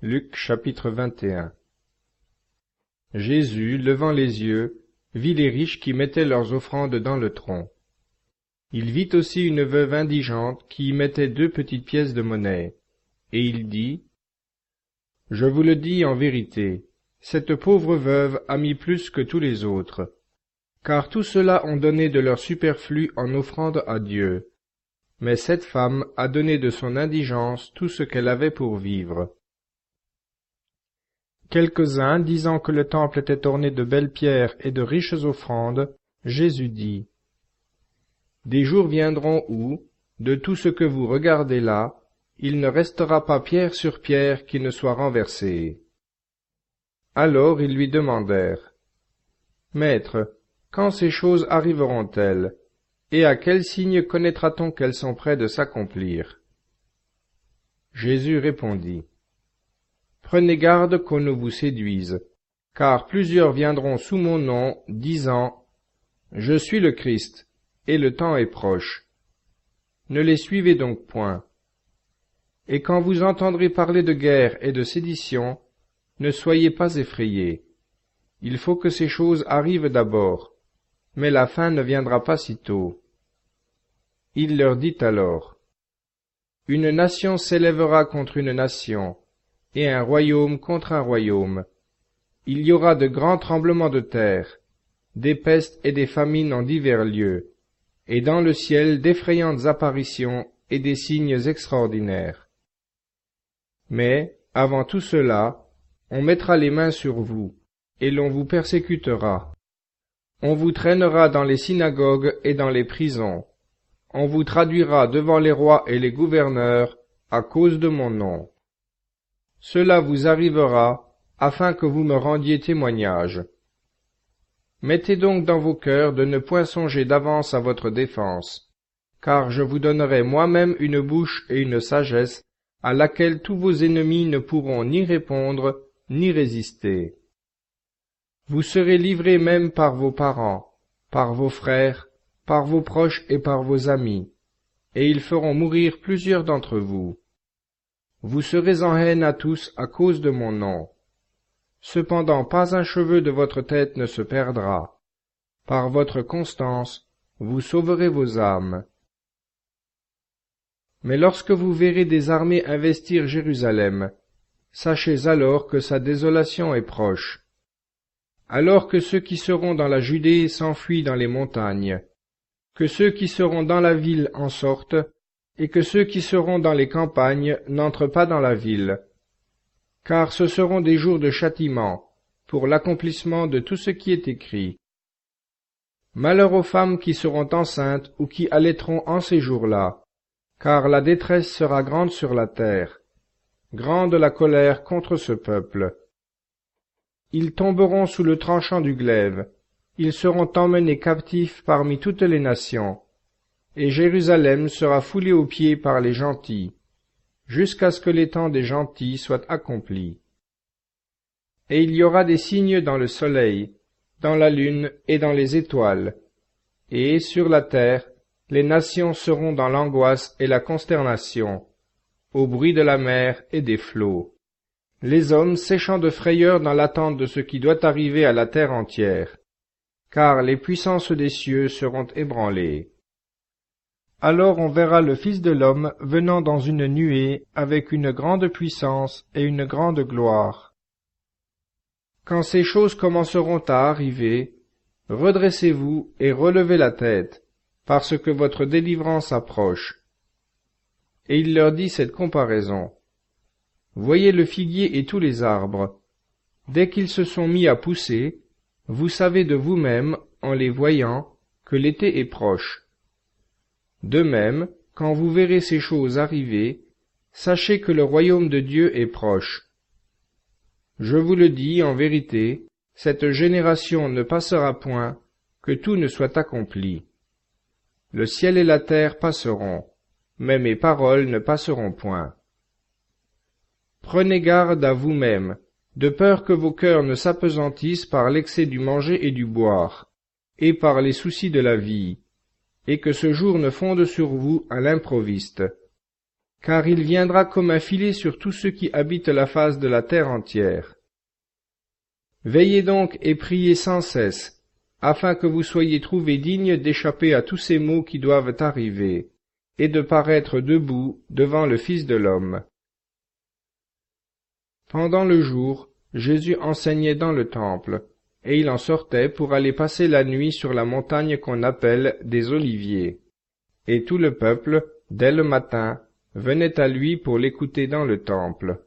Luc chapitre 21. Jésus, levant les yeux, vit les riches qui mettaient leurs offrandes dans le tronc. Il vit aussi une veuve indigente qui y mettait 2 petites pièces de monnaie. Et il dit, « Je vous le dis en vérité, cette pauvre veuve a mis plus que tous les autres, car tous ceux-là ont donné de leur superflu en offrande à Dieu. Mais cette femme a donné de son indigence tout ce qu'elle avait pour vivre. » Quelques-uns, disant que le temple était orné de belles pierres et de riches offrandes, Jésus dit, « Des jours viendront où, de tout ce que vous regardez là, il ne restera pas pierre sur pierre qui ne soit renversée. » Alors ils lui demandèrent, « Maître, quand ces choses arriveront-elles, et à quel signe connaîtra-t-on qu'elles sont près de s'accomplir ?» Jésus répondit, « Prenez garde qu'on ne vous séduise, car plusieurs viendront sous mon nom, disant, « Je suis le Christ, et le temps est proche. » Ne les suivez donc point. Et quand vous entendrez parler de guerre et de sédition, ne soyez pas effrayés. Il faut que ces choses arrivent d'abord, mais la fin ne viendra pas si tôt. Il leur dit alors, « Une nation s'élèvera contre une nation, et un royaume contre un royaume. Il y aura de grands tremblements de terre, des pestes et des famines en divers lieux, et dans le ciel d'effrayantes apparitions et des signes extraordinaires. Mais, avant tout cela, on mettra les mains sur vous, et l'on vous persécutera. On vous traînera dans les synagogues et dans les prisons. On vous traduira devant les rois et les gouverneurs à cause de mon nom. Cela vous arrivera afin que vous me rendiez témoignage. Mettez donc dans vos cœurs de ne point songer d'avance à votre défense, car je vous donnerai moi-même une bouche et une sagesse à laquelle tous vos ennemis ne pourront ni répondre ni résister. Vous serez livrés même par vos parents, par vos frères, par vos proches et par vos amis, et ils feront mourir plusieurs d'entre vous. Vous serez en haine à tous à cause de mon nom. Cependant pas un cheveu de votre tête ne se perdra. Par votre constance, vous sauverez vos âmes. Mais lorsque vous verrez des armées investir Jérusalem, sachez alors que sa désolation est proche. Alors que ceux qui seront dans la Judée s'enfuient dans les montagnes, que ceux qui seront dans la ville en sortent, et que ceux qui seront dans les campagnes n'entrent pas dans la ville. Car ce seront des jours de châtiment, pour l'accomplissement de tout ce qui est écrit. Malheur aux femmes qui seront enceintes ou qui allaiteront en ces jours-là, car la détresse sera grande sur la terre, grande la colère contre ce peuple. Ils tomberont sous le tranchant du glaive, ils seront emmenés captifs parmi toutes les nations, et Jérusalem sera foulée aux pieds par les gentils, jusqu'à ce que les temps des gentils soient accomplis. Et il y aura des signes dans le soleil, dans la lune et dans les étoiles, et sur la terre, les nations seront dans l'angoisse et la consternation, au bruit de la mer et des flots, les hommes séchant de frayeur dans l'attente de ce qui doit arriver à la terre entière, car les puissances des cieux seront ébranlées. Alors on verra le Fils de l'homme venant dans une nuée avec une grande puissance et une grande gloire. Quand ces choses commenceront à arriver, redressez-vous et relevez la tête, parce que votre délivrance approche. Et il leur dit cette comparaison. Voyez le figuier et tous les arbres. Dès qu'ils se sont mis à pousser, vous savez de vous-même, en les voyant, que l'été est proche. De même, quand vous verrez ces choses arriver, sachez que le royaume de Dieu est proche. Je vous le dis en vérité, cette génération ne passera point, que tout ne soit accompli. Le ciel et la terre passeront, mais mes paroles ne passeront point. Prenez garde à vous-même, de peur que vos cœurs ne s'apesantissent par l'excès du manger et du boire, et par les soucis de la vie, et que ce jour ne fonde sur vous à l'improviste. car il viendra comme un filet sur tous ceux qui habitent la face de la terre entière. Veillez donc et priez sans cesse, afin que vous soyez trouvés dignes d'échapper à tous ces maux qui doivent arriver, et de paraître debout devant le Fils de l'homme. Pendant le jour, Jésus enseignait dans le temple, et il en sortait pour aller passer la nuit sur la montagne qu'on appelle des Oliviers. Et tout le peuple, dès le matin, venait à lui pour l'écouter dans le temple.